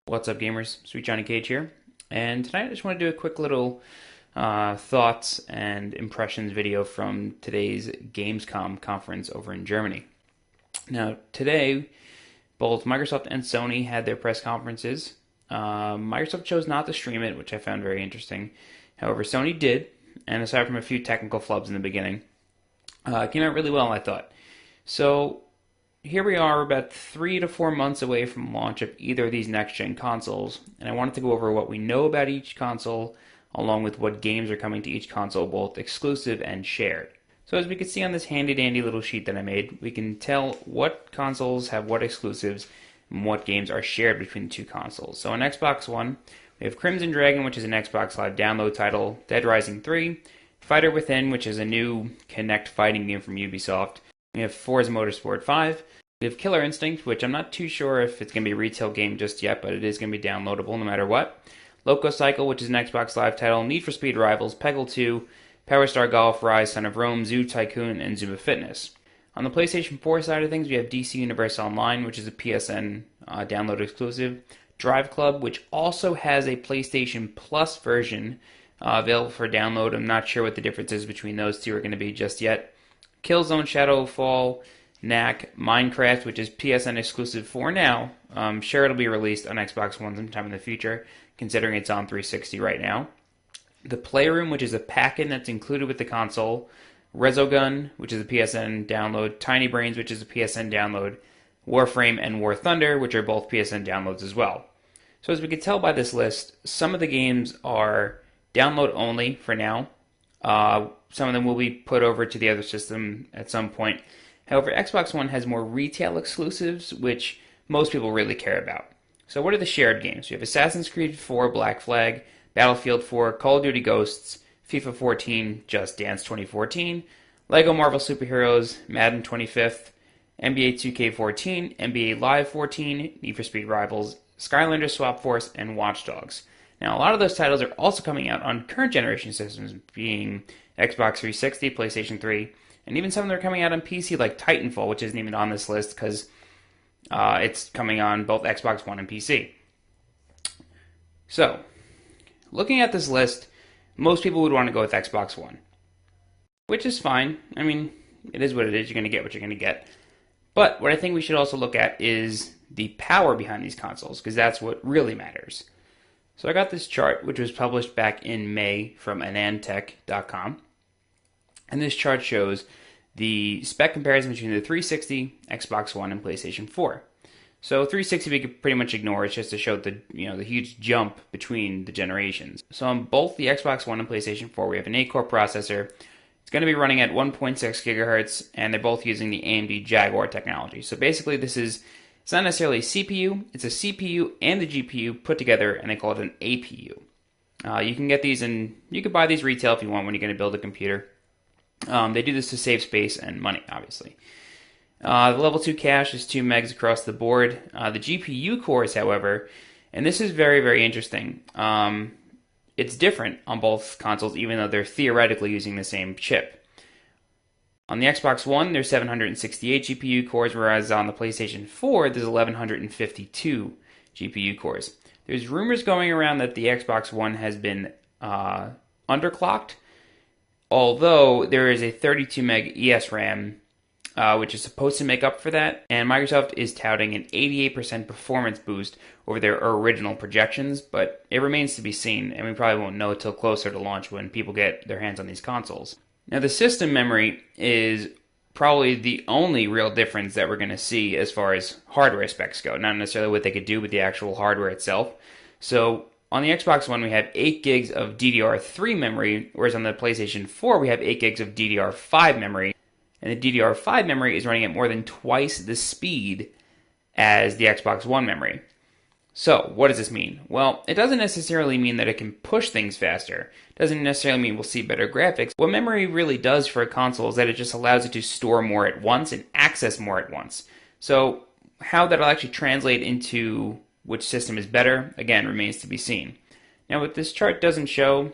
What's up, gamers? SweetJohnnyCage here, and tonight I just want to do a quick little thoughts and impressions video from today's Gamescom conference over in Germany. Now, today, both Microsoft and Sony had their press conferences. Microsoft chose not to stream it, which I found very interesting. However, Sony did, and aside from a few technical flubs in the beginning, it came out really well, I thought. So, here we are about 3 to 4 months away from launch of either of these next-gen consoles, and I wanted to go over what we know about each console, along with what games are coming to each console, both exclusive and shared. So as we can see on this handy-dandy little sheet that I made, we can tell what consoles have what exclusives and what games are shared between the two consoles. So on Xbox One, we have Crimson Dragon, which is an Xbox Live download title, Dead Rising 3, Fighter Within, which is a new Kinect fighting game from Ubisoft. We have Forza Motorsport 5. We have Killer Instinct, which I'm not too sure if it's going to be a retail game just yet, but it is going to be downloadable no matter what. Loco Cycle, which is an Xbox Live title. Need for Speed Rivals, Peggle 2, Power Star Golf, Rise, Son of Rome, Zoo Tycoon, and Zuma Fitness. On the PlayStation 4 side of things, we have DC Universe Online, which is a PSN download exclusive. Drive Club, which also has a PlayStation Plus version available for download. I'm not sure what the difference is between those two are going to be just yet. Killzone Shadowfall, Knack, Minecraft, which is PSN exclusive for now. Sure, it'll be released on Xbox One sometime in the future, considering it's on 360 right now. The Playroom, which is a pack-in that's included with the console. Resogun, which is a PSN download. Tiny Brains, which is a PSN download. Warframe and War Thunder, which are both PSN downloads as well. So as we can tell by this list, some of the games are download only for now. Some of them will be put over to the other system at some point. However, Xbox One has more retail exclusives, which most people really care about. So what are the shared games? We have Assassin's Creed 4 Black Flag, Battlefield 4, Call of Duty Ghosts, FIFA 14, Just Dance 2014, Lego Marvel Superheroes, Madden 25th, NBA 2K14, NBA Live 14, Need for Speed Rivals, Skylanders Swap Force, and Watch Dogs. Now, a lot of those titles are also coming out on current generation systems, being Xbox 360, PlayStation 3, and even some that are coming out on PC, like Titanfall, which isn't even on this list because it's coming on both Xbox One and PC. So, looking at this list, most people would want to go with Xbox One, which is fine. I mean, it is what it is. You're going to get what you're going to get. But what I think we should also look at is the power behind these consoles, because that's what really matters. So I got this chart, which was published back in May from anandtech.com. And this chart shows the spec comparison between the 360, Xbox One, and PlayStation 4. So 360 we could pretty much ignore. It's just to show the huge jump between the generations. So on both the Xbox One and PlayStation 4, we have an 8-core processor. It's going to be running at 1.6 gigahertz, and they're both using the AMD Jaguar technology. So basically, it's not necessarily a CPU. It's a CPU and the GPU put together, and they call it an APU. You can get these, and you can buy these retail if you want when you're going to build a computer. They do this to save space and money, obviously. The level 2 cache is 2 megs across the board. The GPU cores, however, and this is very, very interesting. It's different on both consoles, even though they're theoretically using the same chip. On the Xbox One, there's 768 GPU cores, whereas on the PlayStation 4, there's 1152 GPU cores. There's rumors going around that the Xbox One has been underclocked, although there is a 32 meg ESRAM, which is supposed to make up for that, and Microsoft is touting an 88% performance boost over their original projections, but it remains to be seen, and we probably won't know until closer to launch when people get their hands on these consoles. Now, the system memory is probably the only real difference that we're going to see as far as hardware specs go, not necessarily what they could do with the actual hardware itself. So, on the Xbox One, we have 8 gigs of DDR3 memory, whereas on the PlayStation 4, we have 8 gigs of DDR5 memory. And the DDR5 memory is running at more than twice the speed as the Xbox One memory. So, what does this mean? Well, it doesn't necessarily mean that it can push things faster. It doesn't necessarily mean we'll see better graphics. What memory really does for a console is that it just allows it to store more at once and access more at once. So, how that'll actually translate into which system is better, again, remains to be seen. Now, what this chart doesn't show,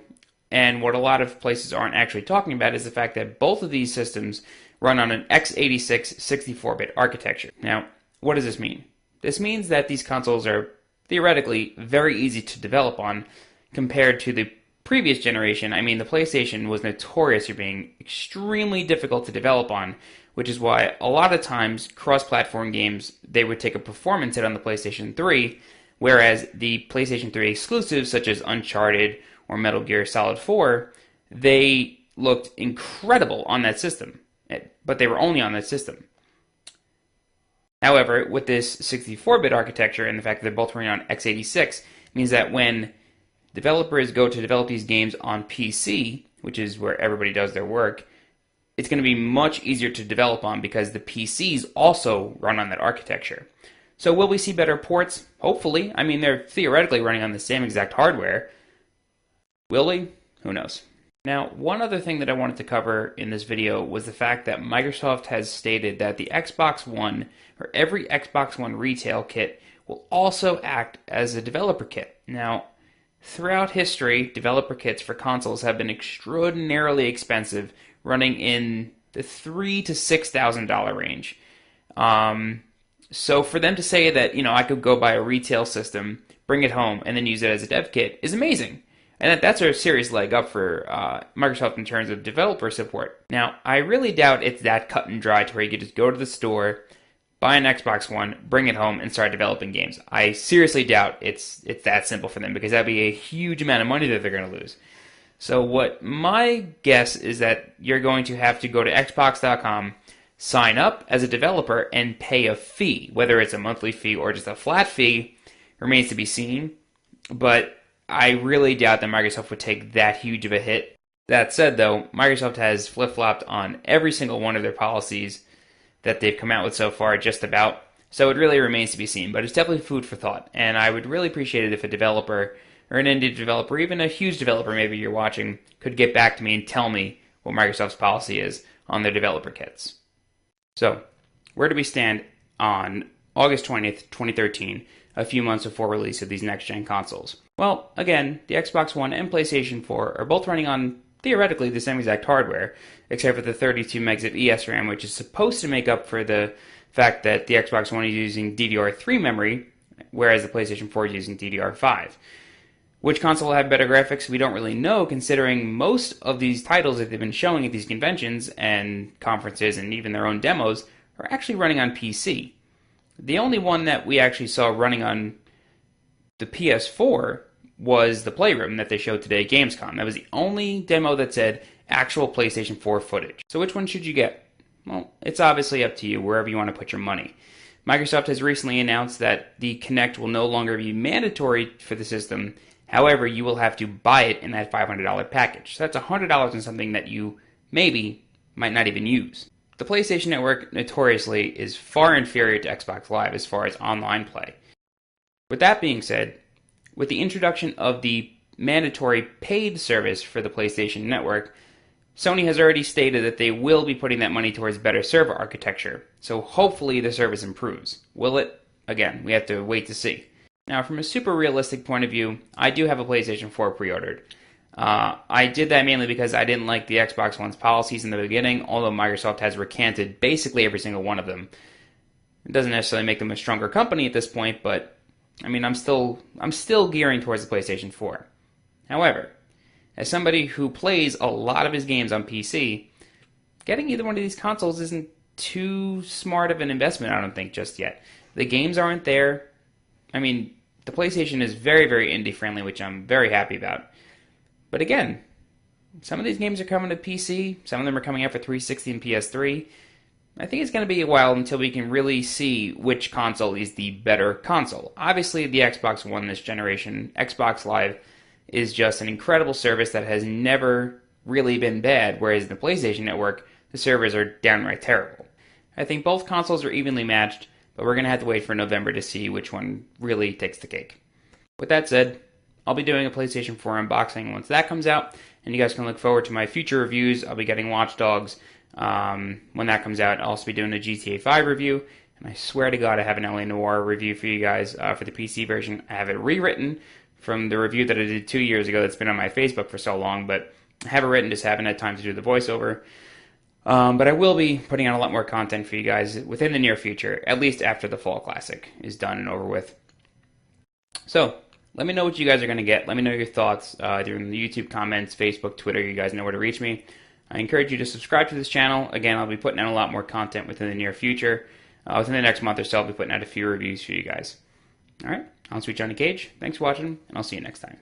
and what a lot of places aren't actually talking about, is the fact that both of these systems run on an x86 64-bit architecture. Now, what does this mean? This means that these consoles are theoretically very easy to develop on compared to the previous generation. I mean, the PlayStation was notorious for being extremely difficult to develop on, which is why a lot of times cross-platform games, they would take a performance hit on the PlayStation 3, whereas the PlayStation 3 exclusives such as Uncharted or Metal Gear Solid 4, they looked incredible on that system, but they were only on that system. However, with this 64-bit architecture and the fact that they're both running on x86, means that when developers go to develop these games on PC, which is where everybody does their work, it's going to be much easier to develop on because the PCs also run on that architecture. So will we see better ports? Hopefully. I mean, they're theoretically running on the same exact hardware. Will we? Who knows? Now, one other thing that I wanted to cover in this video was the fact that Microsoft has stated that the Xbox One, or every Xbox One retail kit, will also act as a developer kit. Now, throughout history, developer kits for consoles have been extraordinarily expensive, running in the $3,000 to $6,000 range. So for them to say that, I could go buy a retail system, bring it home, and then use it as a dev kit is amazing. And that's a serious leg up for Microsoft in terms of developer support. Now, I really doubt it's that cut and dry to where you could just go to the store, buy an Xbox One, bring it home, and start developing games. I seriously doubt it's that simple for them because that'd be a huge amount of money that they're going to lose. So what my guess is that you're going to have to go to Xbox.com, sign up as a developer, and pay a fee. Whether it's a monthly fee or just a flat fee remains to be seen. But I really doubt that Microsoft would take that huge of a hit. That said, though, Microsoft has flip-flopped on every single one of their policies that they've come out with so far, just about. So it really remains to be seen, but it's definitely food for thought. And I would really appreciate it if a developer, or an indie developer, even a huge developer maybe you're watching, could get back to me and tell me what Microsoft's policy is on their developer kits. So, where do we stand on August 20th, 2013, a few months before release of these next-gen consoles? Well, again, the Xbox One and PlayStation 4 are both running on, theoretically, the same exact hardware, except for the 32 megs of ESRAM, which is supposed to make up for the fact that the Xbox One is using DDR3 memory, whereas the PlayStation 4 is using DDR5. Which console will have better graphics? We don't really know, considering most of these titles that they've been showing at these conventions and conferences and even their own demos are actually running on PC. The only one that we actually saw running on the PS4 was the Playroom that they showed today at Gamescom. That was the only demo that said actual PlayStation 4 footage. So which one should you get? Well, it's obviously up to you, wherever you want to put your money. Microsoft has recently announced that the Kinect will no longer be mandatory for the system. However, you will have to buy it in that $500 package. So that's $100 on something that you maybe might not even use. The PlayStation Network notoriously is far inferior to Xbox Live as far as online play. With that being said, with the introduction of the mandatory paid service for the PlayStation Network, Sony has already stated that they will be putting that money towards better server architecture. So hopefully the service improves. Will it? Again, we have to wait to see. Now, from a super realistic point of view, I do have a PlayStation 4 pre-ordered. I did that mainly because I didn't like the Xbox One's policies in the beginning, although Microsoft has recanted basically every single one of them. It doesn't necessarily make them a stronger company at this point, but I mean, I'm still gearing towards the PlayStation 4. However, as somebody who plays a lot of his games on PC, getting either one of these consoles isn't too smart of an investment, I don't think, just yet. The games aren't there. I mean, the PlayStation is very, very indie-friendly, which I'm very happy about. But again, some of these games are coming to PC, some of them are coming out for 360 and PS3. I think it's going to be a while until we can really see which console is the better console. Obviously, the Xbox One this generation, Xbox Live, is just an incredible service that has never really been bad, whereas the PlayStation Network, the servers are downright terrible. I think both consoles are evenly matched, but we're going to have to wait for November to see which one really takes the cake. With that said, I'll be doing a PlayStation 4 unboxing once that comes out, and you guys can look forward to my future reviews. I'll be getting Watch Dogs when that comes out. I'll also be doing a GTA 5 review, and I swear to God I have an LA Noire review for you guys for the PC version. I have it rewritten from the review that I did 2 years ago that's been on my Facebook for so long, but I have it written, just haven't had time to do the voiceover. But I will be putting out a lot more content for you guys within the near future, at least after the Fall Classic is done and over with. So let me know what you guys are going to get. Let me know your thoughts either in the YouTube comments, Facebook, Twitter. You guys know where to reach me. I encourage you to subscribe to this channel. Again, I'll be putting out a lot more content within the near future. Within the next month or so, I'll be putting out a few reviews for you guys. All right, I'm Sweet Johnny Cage. Thanks for watching, and I'll see you next time.